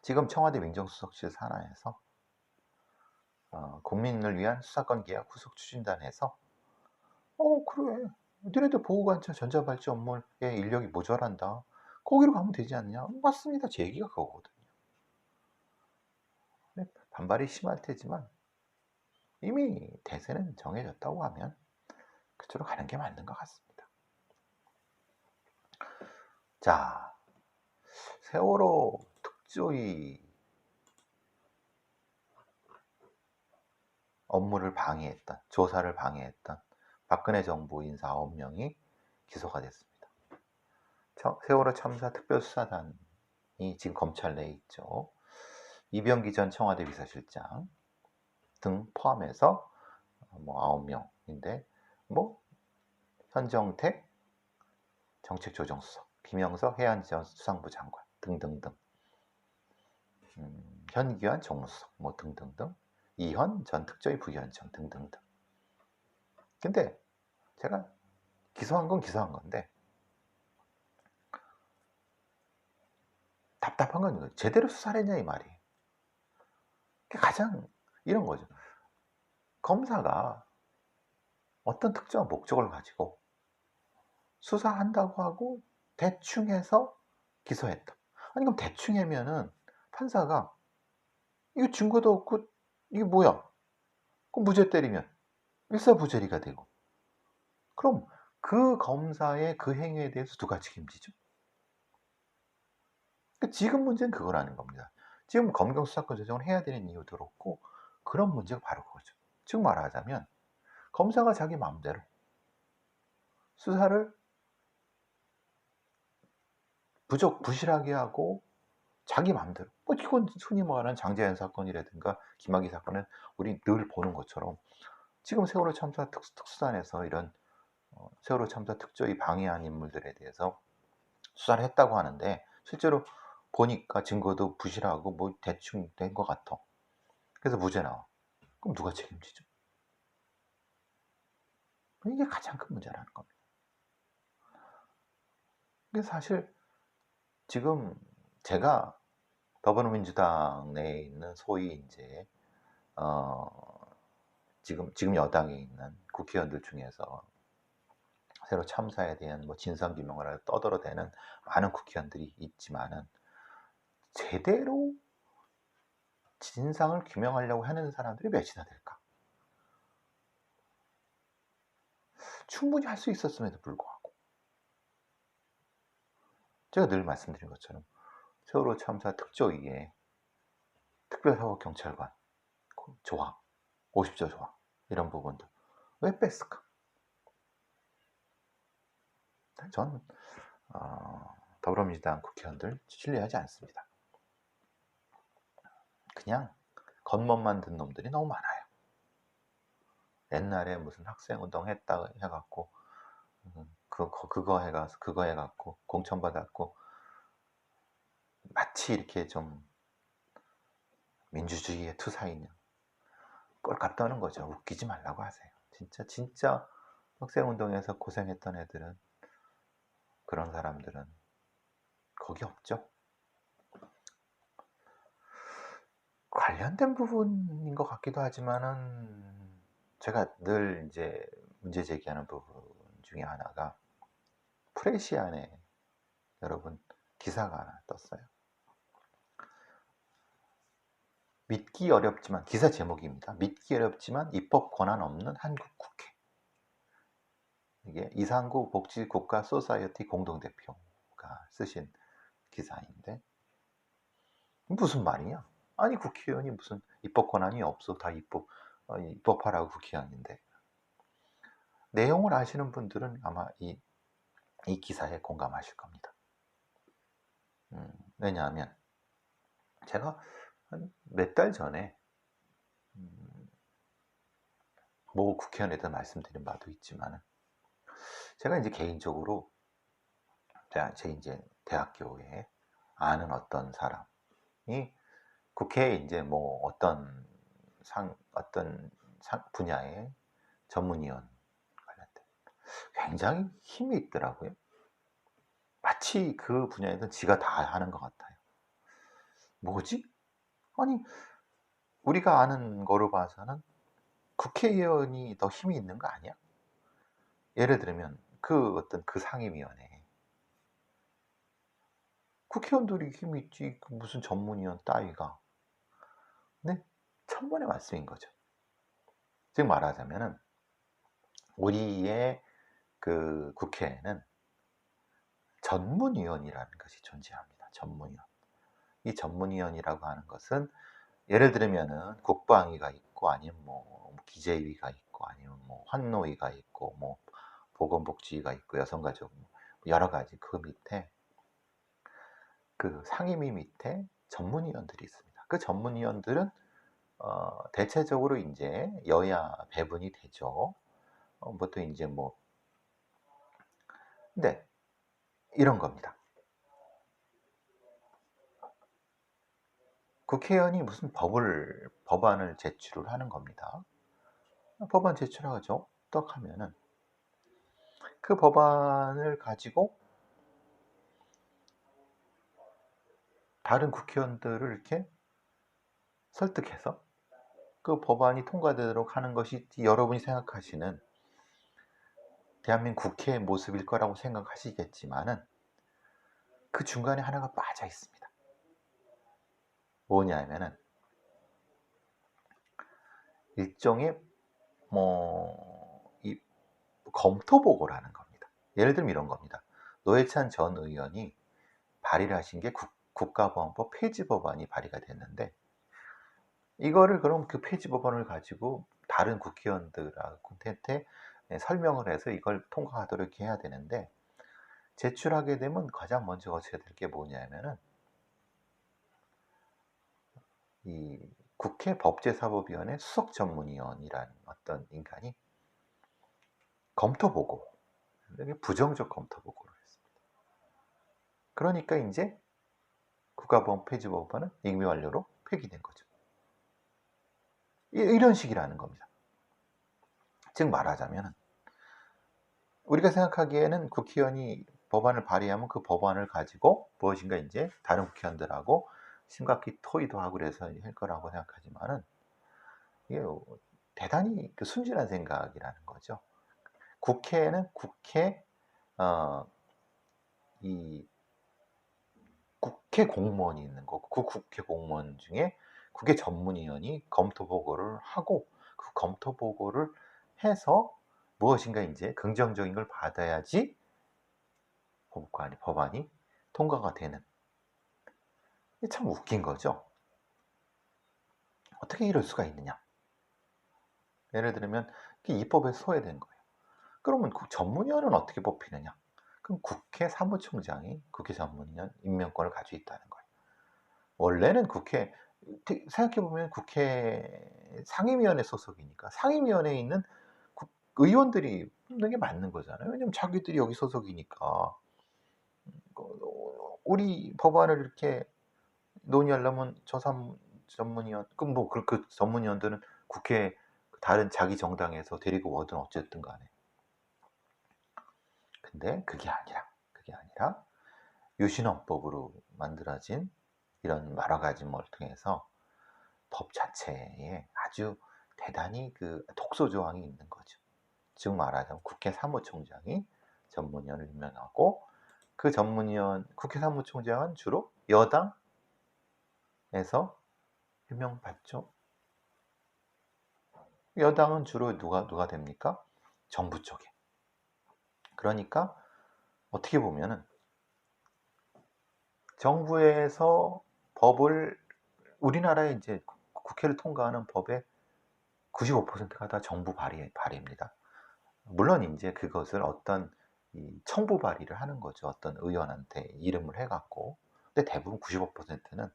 지금 청와대 민정수석실 산하에서 국민을 위한 수사권 계약 후속 추진단에서 그래. 니네들 보호관찰 전자발찌 업무에 인력이 모자란다. 거기로 가면 되지 않냐? 맞습니다. 제 얘기가 그거거든요. 근데 반발이 심할 테지만 이미 대세는 정해졌다고 하면 그쪽으로 가는 게 맞는 것 같습니다. 자, 세월호 특조위 업무를 방해했던, 조사를 방해했던 박근혜 정부 인사 9명이 기소가 됐습니다. 세월호 참사 특별수사단이 지금 검찰 내에 있죠. 이병기 전 청와대 비서실장 등 포함해서 뭐 9명인데 뭐 현정택 정책조정수석, 김영석 해양수산부 장관 등등등, 현기환 정무수석 뭐 등등등, 이현 전 특조위 부위원장 등등등. 근데 제가 기소한 건 기소한 건데 답답한 건 제대로 수사를 했냐 이 말이에요. 가장 이런 거죠. 검사가 어떤 특정한 목적을 가지고 수사한다고 하고 대충 해서 기소했다. 아니 그럼 대충 하면은 판사가 이거 증거도 없고 이게 뭐야? 그럼 무죄 때리면 일사부재리가 되고 그럼 그 검사의 그 행위에 대해서 누가 책임지죠? 그러니까 지금 문제는 그거라는 겁니다. 지금 검경 수사권 조정을 해야 되는 이유도 그렇고 그런 문제가 바로 그거죠. 즉 말하자면 검사가 자기 마음대로 수사를 부실하게 하고 자기 마음대로. 뭐 이건 흔히 말하는 장자연 사건이라든가 김학의 사건은 우리 늘 보는 것처럼 지금 세월호 참사 특수단에서 이런 세월호 참사 특조위 방해한 인물들에 대해서 수사를 했다고 하는데 실제로 보니까 증거도 부실하고 뭐 대충 된 것 같아. 그래서 무죄 나와. 그럼 누가 책임지죠? 이게 가장 큰 문제라는 겁니다. 그래서 사실 지금 제가 더불어민주당 내에 있는 소위 이제 지금 여당에 있는 국회의원들 중에서 새로 참사에 대한 뭐 진상규명을 떠들어대는 많은 국회의원들이 있지만은 제대로 진상을 규명하려고 하는 사람들이 몇이나 될까? 충분히 할 수 있었음에도 불구하고 제가 늘 말씀드린 것처럼 세월호 참사 특조위에 특별사법경찰관 조항, 50조 조항 이런 부분들 왜 뺐을까? 전 더불어민주당 국회의원들 신뢰하지 않습니다. 그냥 겉멋만 든 놈들이 너무 많아요. 옛날에 무슨 학생운동 했다 해갖고 그거 해갖고 공천받았고 마치 이렇게 좀 민주주의의 투사인 꼴값 떠는 거죠. 웃기지 말라고 하세요. 진짜 학생운동에서 고생했던 애들은 그런 사람들은 거기 없죠. 관련된 부분인 것 같기도 하지만은 제가 늘 이제 문제 제기하는 부분 중에 하나가 프레시안에 여러분 기사가 하나 떴어요. 믿기 어렵지만 기사 제목입니다. 믿기 어렵지만 입법 권한 없는 한국 국회. 이게 이상구 복지국가 소사이어티 공동대표가 쓰신 기사인데 무슨 말이냐? 아니 국회의원이 무슨 입법 권한이 없어. 다 입법하라고 국회의원인데. 내용을 아시는 분들은 아마 이 기사에 공감하실 겁니다. 왜냐하면 제가 한 몇 달 전에 뭐 국회의원에도 말씀드린 바도 있지만 제가 이제 개인적으로 제 이제 대학교에 아는 어떤 사람이 국회에 이제 뭐 어떤 분야의 전문위원 관련된 굉장히 힘이 있더라고요. 마치 그 분야에서 지가 다 하는 것 같아요. 뭐지? 아니 우리가 아는 거로 봐서는 국회의원이 더 힘이 있는 거 아니야? 예를 들면 그 어떤 그 상임위원회 국회의원들이 힘이 있지 무슨 전문위원 따위가. 네? 천번의 말씀인 거죠. 즉 말하자면은 우리의 그 국회에는 전문위원이라는 것이 존재합니다. 전문위원. 이 전문위원이라고 하는 것은 예를 들면은 국방위가 있고 아니면 뭐 기재위가 있고 아니면 뭐 환노위가 있고 뭐 보건복지위가 있고 여성가족 여러 가지 그 밑에 그 상임위 밑에 전문위원들이 있습니다. 그 전문위원들은 대체적으로 이제 여야 배분이 되죠. 보통 이제 뭐 근데 이런 겁니다. 국회의원이 무슨 법안을 제출을 하는 겁니다. 법안 제출하죠. 떡 하면은 그 법안을 가지고 다른 국회의원들을 이렇게 설득해서 그 법안이 통과되도록 하는 것이 여러분이 생각하시는 대한민국 국회의 모습일 거라고 생각하시겠지만은 그 중간에 하나가 빠져 있습니다. 뭐냐면은 일종의 이 검토 보고라는 겁니다. 예를 들면 이런 겁니다. 노회찬 전 의원이 발의를 하신 게 국가보안법 폐지 법안이 발의가 됐는데 이거를 그럼 그 폐지 법안을 가지고 다른 국회의원들한테 설명을 해서 이걸 통과하도록 해야 되는데 제출하게 되면 가장 먼저 거쳐야 될 게 뭐냐면은 이 국회 법제사법위원회 수석전문위원이라는 어떤 인간이 검토보고, 이게 부정적 검토보고를 했습니다. 그러니까 이제 국가보안 폐지법안은 임기 완료로 폐기된 거죠. 이런 식이라는 겁니다. 즉 말하자면 우리가 생각하기에는 국회의원이 법안을 발의하면 그 법안을 가지고 무엇인가 이제 다른 국회의원들하고 심각히 토의도 하고 그래서 할 거라고 생각하지만은 이게 대단히 순진한 생각이라는 거죠. 국회에는 이 국회 공무원이 있는 거고, 그 국회 공무원 중에 국회 전문위원이 검토 보고를 하고, 그 검토 보고를 해서 무엇인가 이제 긍정적인 걸 받아야지 법안이 통과가 되는. 이게 참 웃긴 거죠. 어떻게 이럴 수가 있느냐. 예를 들면 입법에 소외된 거예요. 그러면 그 전문위원은 어떻게 뽑히느냐. 그럼 국회 사무총장이 국회 전문위원 임명권을 가지고 있다는 거예요. 원래는 생각해보면 국회 상임위원회 소속이니까 상임위원회에 있는 의원들이 뽑는 게 맞는 거잖아요. 왜냐면 자기들이 여기 소속이니까. 우리 법안을 이렇게 논의하려면 전문위원, 그럼 그 전문위원들은 국회 다른 자기 정당에서 데리고 오든 어쨌든 간에. 근데 그게 아니라 유신헌법으로 만들어진 이런 여러 가지 뭘 통해서 법 자체에 아주 대단히 독소 조항이 있는 거죠. 즉 말하자면 국회 사무총장이 전문위원을 임명하고, 그 국회 사무총장은 주로 여당에서 임명받죠. 여당은 주로 누가 됩니까? 정부 쪽에. 그러니까 어떻게 보면은 정부에서 우리나라에 이제 국회를 통과하는 법의 95%가 다 정부 발의입니다. 물론 이제 그것을 어떤 청부 발의를 하는 거죠. 어떤 의원한테 이름을 해갖고. 근데 대부분 95%는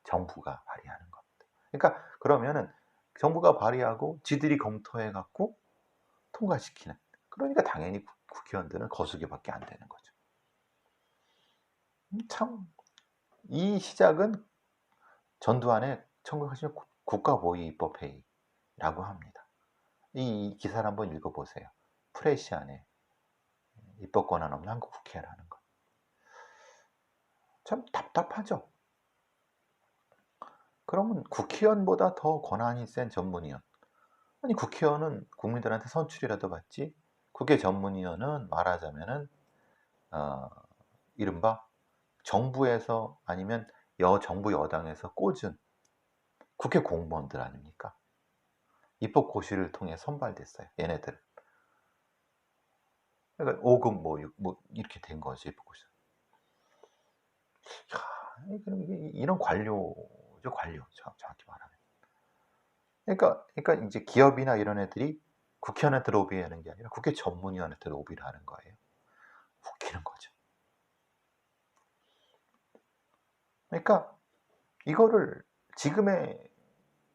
정부가 발의하는 겁니다. 그러니까 그러면은 정부가 발의하고 지들이 검토해갖고 통과시키는. 그러니까 당연히 국회의원들은 거수기밖에 안 되는 거죠. 참, 이 시작은 전두환의 1980년 국가보위입법회의라고 합니다. 이 기사를 한번 읽어보세요. 프레시안에 입법 권한 없는 한국 국회라는 거. 참 답답하죠. 그러면 국회의원보다 더 권한이 센 전문위원. 아니, 국회의원은 국민들한테 선출이라도 받지, 국회 전문위원은 말하자면은 이른바 정부에서 아니면 정부 여당에서 꽂은 국회 공무원들 아닙니까? 입법고시를 통해 선발됐어요. 얘네들. 그러니까 5급 이렇게 된 거죠. 입법고시. 그럼 이런 관료죠, 관료. 정확히 말하면. 그러니까 이제 기업이나 이런 애들이 국회의원한테 로비하는 게 아니라 국회 전문위원한테 로비를 하는 거예요. 웃기는 거죠. 그러니까 이거를 지금의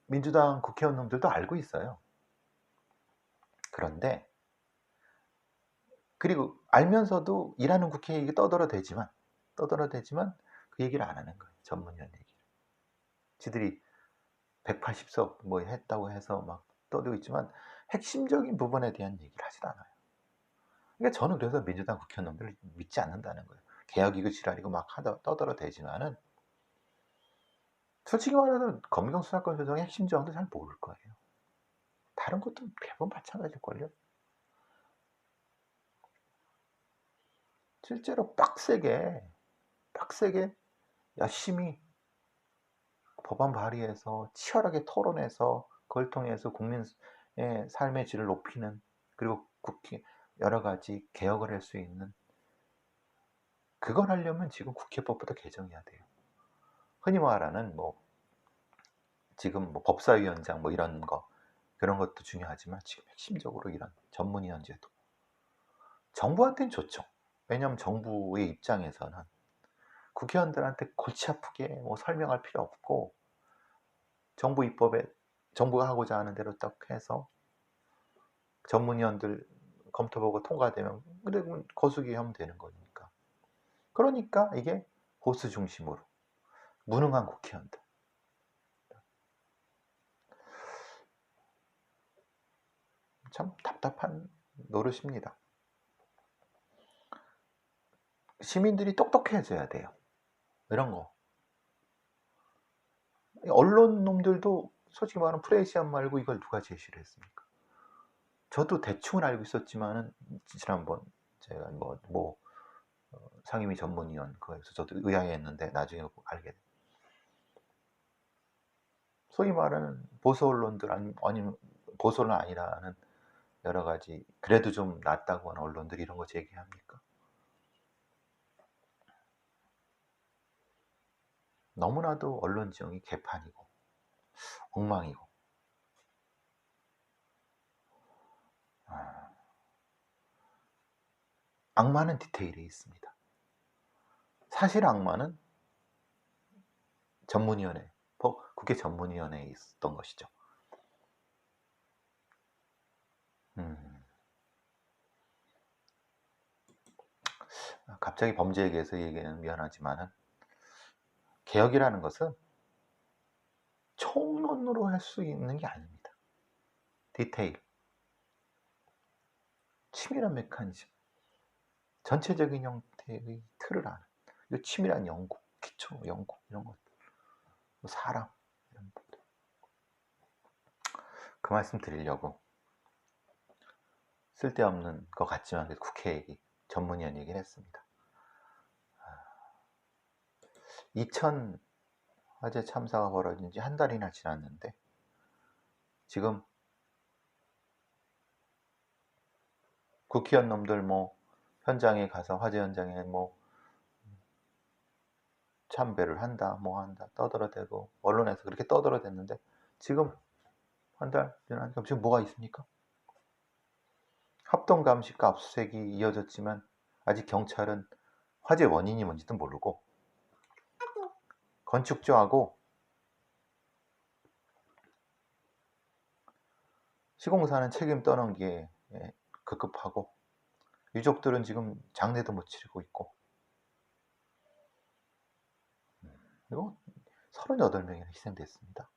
민주당 국회의원 놈들도 알고 있어요. 그런데 그리고 알면서도 일하는 국회 얘기 떠들어대지만 그 얘기를 안 하는 거예요. 전문위원 얘기를. 지들이 180석 했다고 해서 막 떠들고 있지만 핵심적인 부분에 대한 얘기를 하지도 않아요. 그러니까 저는 그래서 민주당 국회의원들을 믿지 않는다는 거예요. 개혁이고 지랄이고 막 떠들어대지만은 솔직히 말해서 검경 수사권 조정의 핵심 조항도 잘 모를 거예요. 다른 것도 대부분 마찬가지일걸요. 실제로 빡세게 열심히 법안 발의해서 치열하게 토론해서 그걸 통해서 국민의 삶의 질을 높이는, 그리고 국회 여러 가지 개혁을 할 수 있는, 그걸 하려면 지금 국회법부터 개정해야 돼요. 흔히 말하는 지금 법사위원장 이런 거, 그런 것도 중요하지만 지금 핵심적으로 이런 전문위원 제도, 정부한테는 좋죠. 왜냐하면 정부의 입장에서는 국회의원들한테 골치 아프게 설명할 필요 없고 정부 입법에 정부가 하고자 하는 대로 딱 해서 전문위원들 검토보고 통과되면 그래 거수기 하면 되는 거니까. 그러니까 이게 보수 중심으로 무능한 국회의원들. 참 답답한 노릇입니다. 시민들이 똑똑해져야 돼요. 이런 거. 언론 놈들도 솔직히 말하면 프레시안 말고 이걸 누가 제시를 했습니까? 저도 대충은 알고 있었지만은 지난번 제가 상임위 전문위원 그거에서 저도 의아해했는데 나중에 알게 돼요. 소위 말하는 보수 언론들 아니면 보수 언론 아니라는 여러 가지 그래도 좀 낫다고 하는 언론들이 이런 거 제기합니까? 너무나도 언론 지형이 개판이고 엉망이고 악마는 디테일에 있습니다. 사실 악마는 전문위원회, 국회 전문위원회에 있었던 것이죠. 갑자기 범죄에 대해서 얘기는 미안하지만은 개혁이라는 것은 총론으로 할 수 있는 게 아닙니다. 디테일, 치밀한 메커니즘, 전체적인 형태의 틀을 아는 이 치밀한 연구, 기초 연구 이런 것들, 사람 이런 것들. 그 말씀 드리려고 쓸데없는 것 같지만 국회 얘기, 전문위원 얘기를 했습니다. 2000 화재 참사가 벌어진 지 한 달이나 지났는데 지금 국회의원 놈들 현장에 가서 화재 현장에 참배를 한다 한다 떠들어대고 언론에서 그렇게 떠들어댔는데 지금 한 달 지나니까 지금 뭐가 있습니까? 합동 감식과 압수수색이 이어졌지만 아직 경찰은 화재 원인이 뭔지도 모르고 건축주하고 시공사는 책임 떠넘기에 급급하고 유족들은 지금 장례도 못 치르고 있고 그리고 38명이나 희생됐습니다.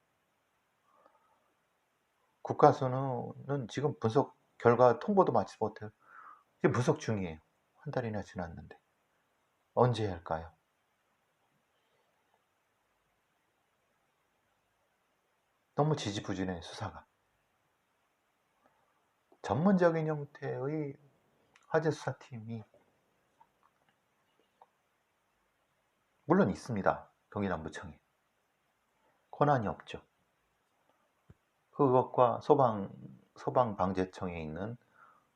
국가수는 지금 분석 결과 통보도 마치 못해요. 지금 분석 중이에요. 한 달이나 지났는데 언제 할까요? 너무 지지부진해 수사가. 전문적인 형태의 화재 수사팀이 물론 있습니다. 경기남부청에 권한이 없죠. 그것과 소방방재청에 있는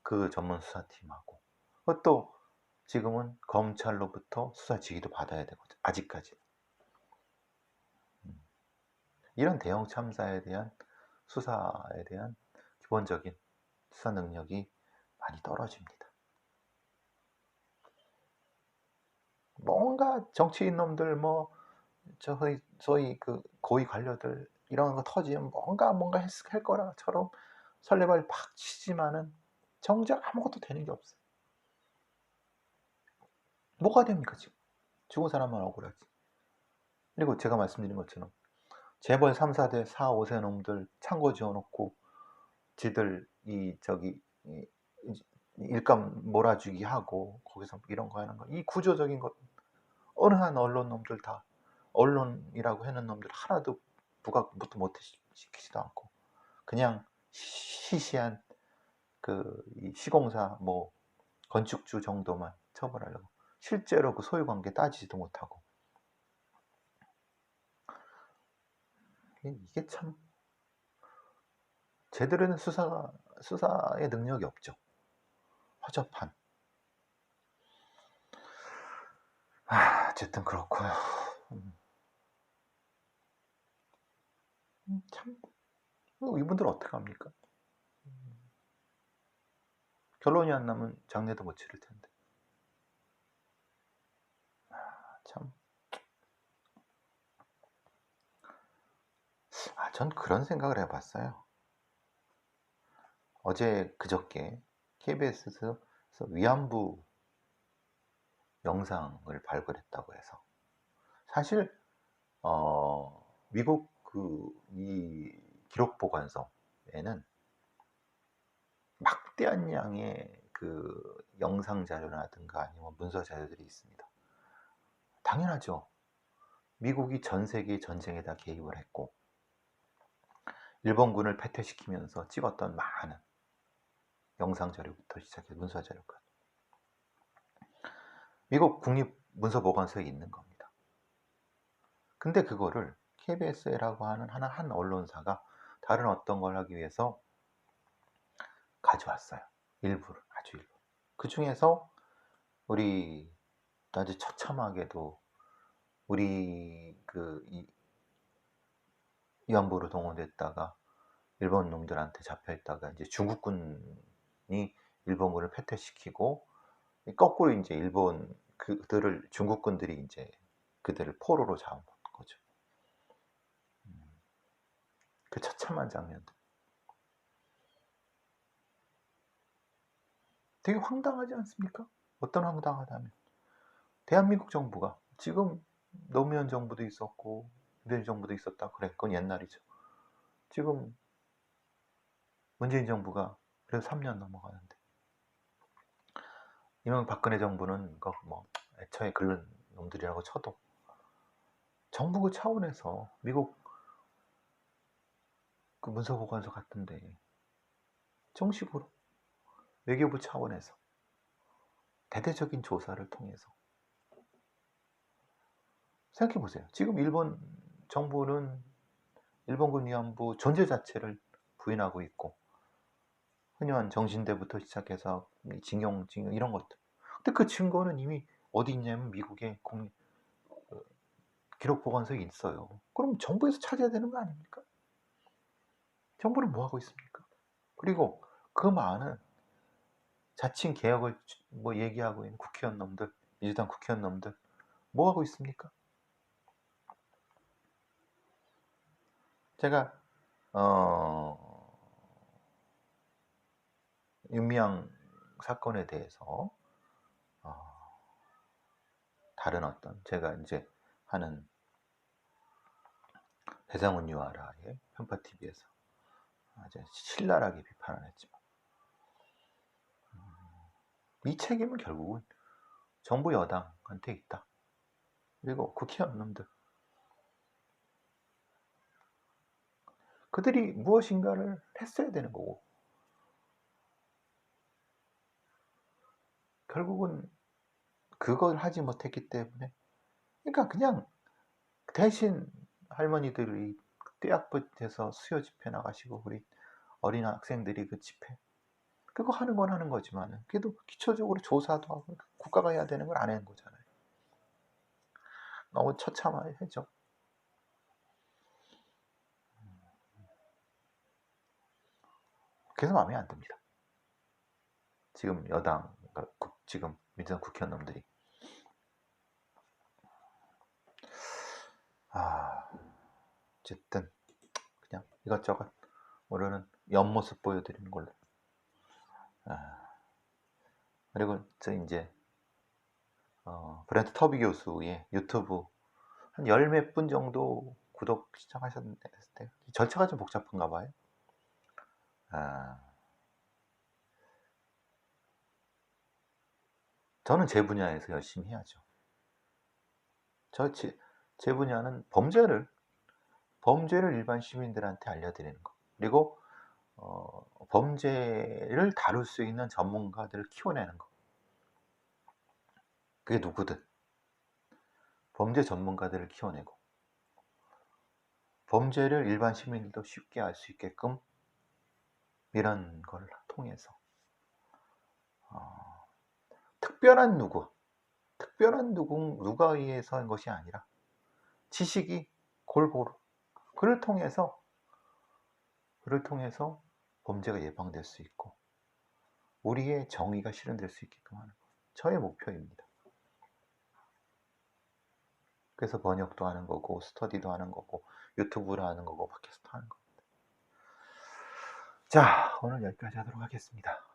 그 전문 수사팀하고 그것도 지금은 검찰로부터 수사 지휘도 받아야 되거든요. 아직까지 이런 대형 참사에 대한 수사에 대한 기본적인 수사 능력이 많이 떨어집니다. 뭔가 정치인 놈들 소위 그 고위 관료들 이런 거 터지면 뭔가 할 거라처럼 설레발 팍 치지만은 정작 아무것도 되는 게 없어요. 뭐가 됩니까 지금? 죽은 사람만 억울하지. 그리고 제가 말씀드린 것처럼 재벌 3, 4대 4, 5세 놈들 창고 지어놓고 지들 일감 몰아주기 하고 거기서 이런 거 하는 거 이 구조적인 것 어느 한 언론 놈들 다 언론이라고 하는 놈들 하나도 부각부터 못 시키지도 않고 그냥 시시한 이 시공사 건축주 정도만 처벌하려고 실제로 그 소유관계 따지지도 못하고 이게 참 제대로 된 수사의 능력이 없죠. 허접한. 어쨌든 그렇고요. 참 이분들 어떻게 합니까? 결론이 안 나면 장례도 못 치를 텐데. 참 전 그런 생각을 해봤어요. 어제 그저께 KBS에서 위안부 영상을 발굴했다고 해서, 사실 미국 이 기록 보관소에는 막대한 양의 영상 자료라든가 아니면 문서 자료들이 있습니다. 당연하죠. 미국이 전 세계 전쟁에다 개입을 했고 일본군을 패퇴시키면서 찍었던 많은 영상 자료부터 시작해 문서 자료까지 미국 국립문서보관소에 있는 겁니다. 근데 그거를 KBS라고 하는 한 언론사가 다른 어떤 걸 하기 위해서 가져왔어요. 일부를, 아주 일부. 그 중에서 우리 아주 처참하게도 우리 위안부로 동원됐다가 일본 놈들한테 잡혀있다가 이제 중국군이 일본군을 패퇴시키고 거꾸로 이제 일본 그들을 중국군들이 이제 그들을 포로로 잡은 거죠. 그 처참한 장면들. 되게 황당하지 않습니까? 어떤 황당하다면 대한민국 정부가 지금 노무현 정부도 있었고 문재인 정부도 있었다 그래, 그건 옛날이죠. 지금 문재인 정부가 그래도 3년 넘어가는데 이명박근혜 정부는 뭐 애초에 그런 놈들이라고 쳐도 정부 그 차원에서 미국 그 문서보관소 같은데 정식으로 외교부 차원에서 대대적인 조사를 통해서 생각해 보세요. 지금 일본 정부는 일본군 위안부 존재 자체를 부인하고 있고 흔한 정신대부터 시작해서 징용 이런 것들. 근데 그 증거는 이미 어디 있냐면 미국의 기록 보관소에 있어요. 그럼 정부에서 찾아야 되는 거 아닙니까? 정부는 뭐 하고 있습니까? 그리고 그 많은 자칭 개혁을 뭐 얘기하고 있는 국회의원 놈들, 민주당 국회의원 놈들 뭐 하고 있습니까? 제가 윤미향 사건에 대해서 다른 어떤 제가 이제 하는 배상훈 유아라의 편파TV에서 아주 신랄하게 비판을 했지만 이 책임은 결국은 정부 여당한테 있다. 그리고 국회의원 놈들 그들이 무엇인가를 했어야 되는 거고 결국은 그걸 하지 못했기 때문에 그러니까 그냥 대신 할머니들이 떼약볕에서 수요 집회 나가시고 우리 어린 학생들이 그 집회 그거 하는 건 하는 거지만 그래도 기초적으로 조사도 하고 국가가 해야 되는 걸 안 하는 거잖아요. 너무 처참하죠. 그래서 마음에 안 듭니다. 지금 여당, 지금 민주당 국회의원들이 어쨌든 그냥 이것저것 모르는 옆모습 보여드리는 걸로. 그리고 저 이제 브렌트 터비 교수의 유튜브 한 열 몇 분 정도 구독 시청하셨는데 절차가 좀 복잡한가 봐요. 저는 제 분야에서 열심히 해야죠. 제 분야는 범죄를 일반 시민들한테 알려드리는 거. 그리고 범죄를 다룰 수 있는 전문가들을 키워내는 거. 그게 누구든 범죄 전문가들을 키워내고 범죄를 일반 시민들도 쉽게 알 수 있게끔 이런 걸 통해서 특별한 누가 의해서 한 것이 아니라 지식이 골고루 그를 통해서 범죄가 예방될 수 있고 우리의 정의가 실현될 수 있게끔 하는 것. 저의 목표입니다. 그래서 번역도 하는 거고 스터디도 하는 거고 유튜브를 하는 거고 팟캐스트 하는 거. 자, 오늘 여기까지 하도록 하겠습니다.